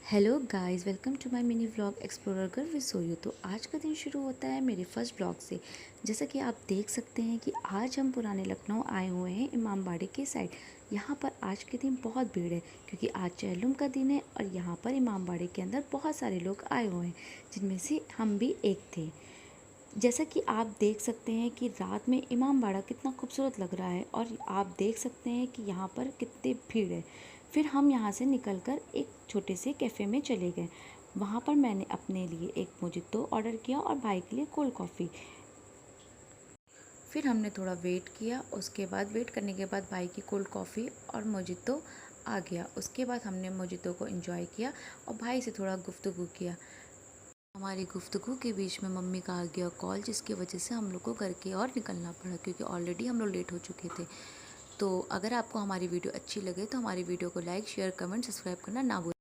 Hello guys, welcome to my mini vlog explorer girl with सोयू। तो आज का दिन शुरू होता है मेरे फर्स्ट ब्लॉग से। जैसा कि आप देख सकते हैं कि आज हम पुराने लखनऊ आए हुए हैं, इमामबाड़े के साइड। यहाँ पर आज के दिन बहुत भीड़ है क्योंकि आज चहलुम का दिन है और यहाँ पर इमामबाड़े के अंदर बहुत सारे लोग आए हुए हैं, जिनमें से हम भी एक थे। जैसा कि आप देख सकते हैं कि रात में इमामबाड़ा कितना खूबसूरत लग रहा है और आप देख सकते हैं कि यहाँ पर कितनी भीड़ है। फिर हम यहाँ से निकलकर एक छोटे से कैफ़े में चले गए। वहाँ पर मैंने अपने लिए एक मोजितो ऑर्डर किया और भाई के लिए कोल्ड कॉफ़ी। फिर हमने थोड़ा वेट किया, उसके बाद वेट करने के बाद भाई की कोल्ड कॉफ़ी और मोजितो आ गया। उसके बाद हमने मोजितो को एंजॉय किया और भाई से थोड़ा गुफ्तगू किया। हमारी गुफ्तगू के बीच में मम्मी का आ गया कॉल, जिसकी वजह से हम लोग को घर की ओर निकलना पड़ा क्योंकि ऑलरेडी हम लोग लेट हो चुके थे। तो अगर आपको हमारी वीडियो अच्छी लगे तो हमारी वीडियो को लाइक, शेयर, कमेंट, सब्सक्राइब करना ना भूलें।